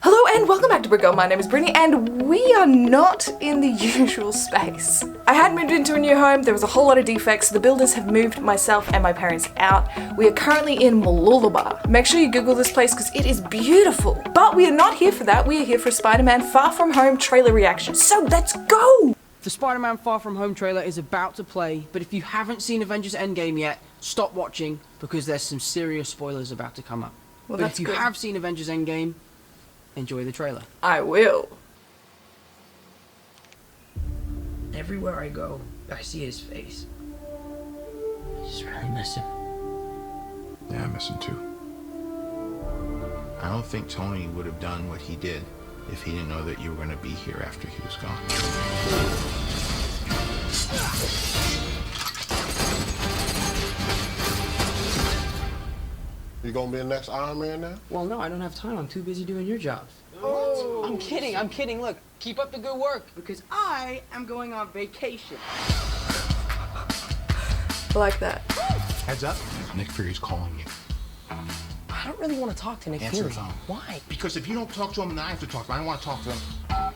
Hello and welcome back to Brickgirl. My name is Brittany and we are not in the usual space. I had moved into a new home, there was a whole lot of defects, the builders have moved myself and my parents out. We are currently in Mooloolaba. Make sure you Google this place because it is beautiful. But we are not here for that, we are here for a Spider-Man Far From Home trailer reaction. So let's go! The Spider-Man Far From Home trailer is about to play, but if you haven't seen Avengers Endgame yet, stop watching because there's some serious spoilers about to come up. Well, but that's if you good. have seen Avengers Endgame, enjoy the trailer. I will. Everywhere I go, I see his face. I just really miss him. Yeah, I miss him too. I don't think Tony would have done what he did if he didn't know that you were going to be here after he was gone. You gonna be the next Iron Man now? Well, no, I don't have time. I'm too busy doing your jobs. I'm kidding. Look, keep up the good work because I am going on vacation. I like that. Heads up, Nick Fury's calling you. I don't really want to talk to Nick Answer Fury. the phone. Why? Because if you don't talk to him, then I have to talk to him. I don't want to talk to him.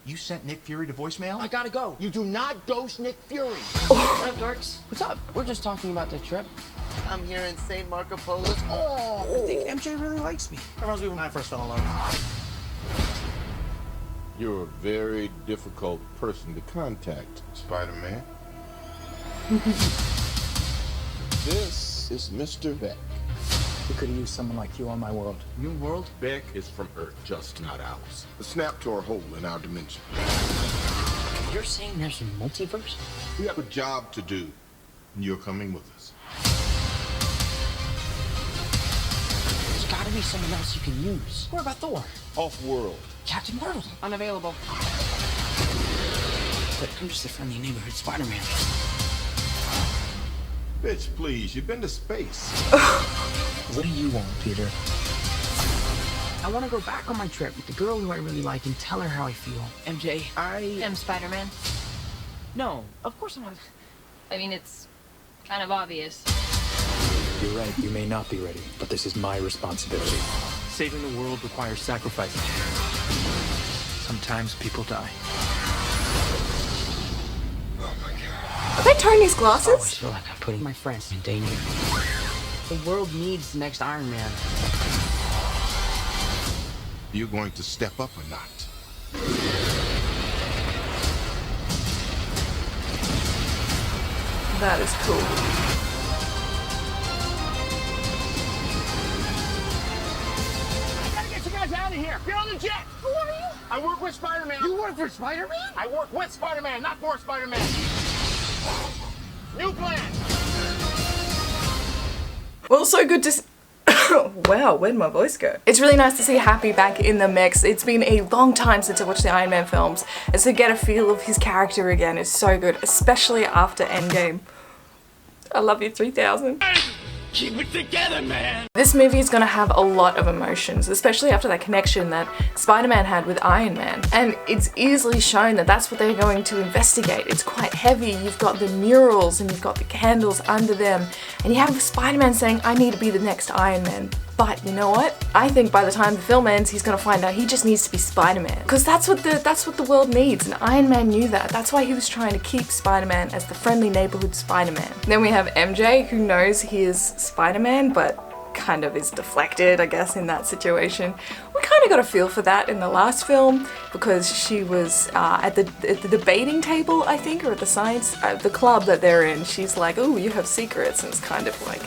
You sent Nick Fury to voicemail? I gotta go. You do not ghost Nick Fury. What up, dorks? What's up? We're just talking about the trip. I'm here in St. Marco Polo's. I think MJ really likes me. Reminds me when I first fell in love. You're a very difficult person to contact, Spider-Man. This is Mr. Beck. We could have used someone like you on my world. New world? Beck is from Earth, just not ours. The snap to our hole in our dimension. You're saying there's a multiverse? We have a job to do, and you're coming with us. There's gotta be someone else you can use. What about Thor? Off-world. Captain Marvel? Unavailable. But I'm just a friendly neighborhood Spider-Man. Bitch, please, you've been to space. What do you want, Peter? I want to go back on my trip with the girl who I really like and tell her how I feel. MJ, I am Spider-Man. No, of course I'm not. I mean, it's kind of obvious. You're right, you may not be ready, but this is my responsibility. Saving the world requires sacrifice. Sometimes people die. Are they Tony's I always glasses? feel like I'm putting my friends in danger. The world needs the next Iron Man. You going to step up or not? That is cool. Gotta get you guys out of here. Get on the jet. Who are you? I work with Spider-Man. You work for Spider-Man? I work with Spider-Man, not for Spider-Man. New plan. Well, so good to wow, where'd my voice go? It's really nice to see Happy back in the mix. It's been a long time since I watched the Iron Man films, and to get a feel of his character again is so good, especially after Endgame. I love you 3000. Keep it together, man. This movie is gonna have a lot of emotions, especially after that connection that Spider-Man had with Iron Man. And it's easily shown that that's what they're going to investigate. It's quite heavy. You've got the murals and you've got the candles under them. And you have Spider-Man saying, I need to be the next Iron Man. But you know what? I think by the time the film ends, he's gonna find out he just needs to be Spider-Man. Because that's what the world needs, and Iron Man knew that. That's why he was trying to keep Spider-Man as the friendly neighborhood Spider-Man. Then we have MJ, who knows he is Spider-Man, but kind of is deflected, I guess, in that situation. We kind of got a feel for that in the last film because she was at the debating table, I think, or at the club that they're in. She's like, oh, you have secrets, and it's kind of like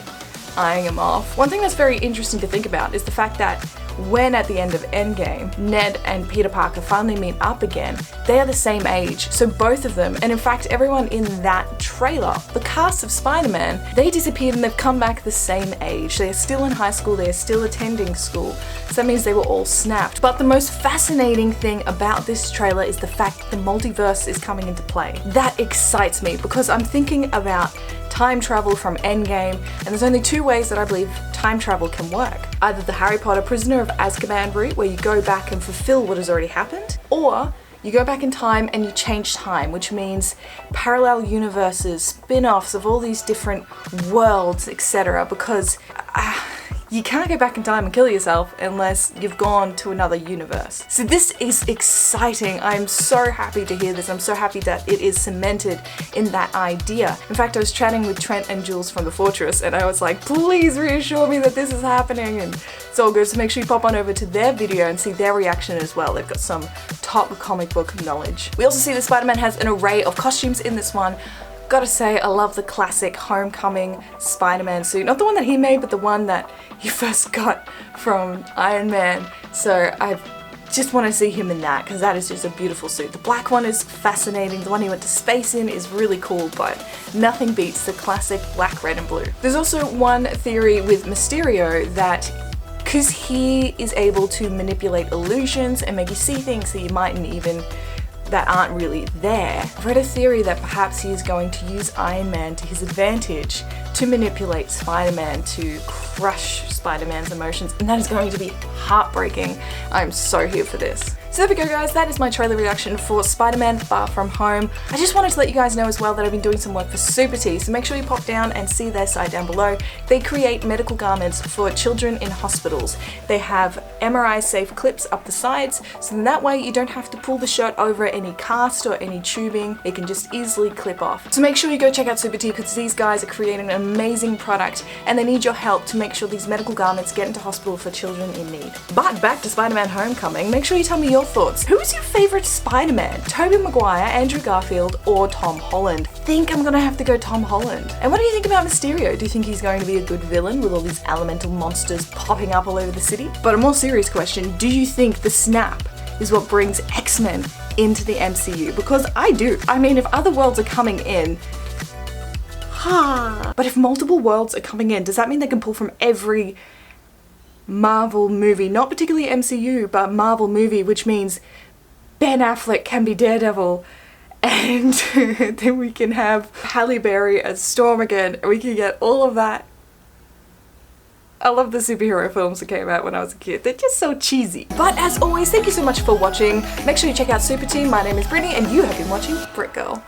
eyeing him off. One thing that's very interesting to think about is the fact that when at the end of Endgame, Ned and Peter Parker finally meet up again, they are the same age. So both of them, and in fact everyone in that trailer, the cast of Spider-Man, they disappeared and they've come back the same age. They are still in high school, they are still attending school. So that means they were all snapped. But the most fascinating thing about this trailer is the fact that the multiverse is coming into play. That excites me because I'm thinking about time travel from Endgame, and there's only two ways that I believe time travel can work. Either the Harry Potter Prisoner of Azkaban route, where you go back and fulfill what has already happened, or you go back in time and you change time, which means parallel universes, spin-offs of all these different worlds, etc. Because you can't go back in time and kill yourself unless you've gone to another universe. So this is exciting. I'm so happy to hear this. I'm so happy that it is cemented in that idea. In fact, I was chatting with Trent and Jules from The Fortress, and I was like, please reassure me that this is happening, and it's all good. So make sure you pop on over to their video and see their reaction as well. They've got some top comic book knowledge. We also see that Spider-Man has an array of costumes in this one. Gotta say, I love the classic Homecoming Spider-Man suit. Not the one that he made, but the one that he first got from Iron Man. So I just want to see him in that, because that is just a beautiful suit. The black one is fascinating. The one he went to space in is really cool, but nothing beats the classic black, red, and blue. There's also one theory with Mysterio that because he is able to manipulate illusions and make you see things that you mightn't even that aren't really there. I've read a theory that perhaps he is going to use Iron Man to his advantage to manipulate Spider-Man to crush Spider-Man's emotions, and that is going to be heartbreaking. I'm so here for this. So there we go, guys, that is my trailer reaction for Spider-Man Far From Home. I just wanted to let you guys know as well that I've been doing some work for Super Tea, so make sure you pop down and see their site down below. They create medical garments for children in hospitals. They have MRI safe clips up the sides, so then that way you don't have to pull the shirt over any cast or any tubing. It can just easily clip off. So make sure you go check out Super Tea, because these guys are creating an amazing product and they need your help to make sure these medical garments get into hospital for children in need. But back to Spider-Man Homecoming, make sure you tell me your thoughts. Who is your favorite Spider-Man? Tobey Maguire, Andrew Garfield, or Tom Holland? I think I'm gonna have to go Tom Holland. And what do you think about Mysterio? Do you think he's going to be a good villain with all these elemental monsters popping up all over the city? But a more serious question, do you think the snap is what brings X-Men into the MCU? Because I do. I mean, if other worlds are coming in, but if multiple worlds are coming in, does that mean they can pull from every Marvel movie? Not particularly MCU, but Marvel movie, which means Ben Affleck can be Daredevil, and then we can have Halle Berry as Storm again, and we can get all of that. I love the superhero films that came out when I was a kid. They're just so cheesy. But as always, thank you so much for watching. Make sure you check out Super Tea. My name is Brittany, and you have been watching Brit Girl.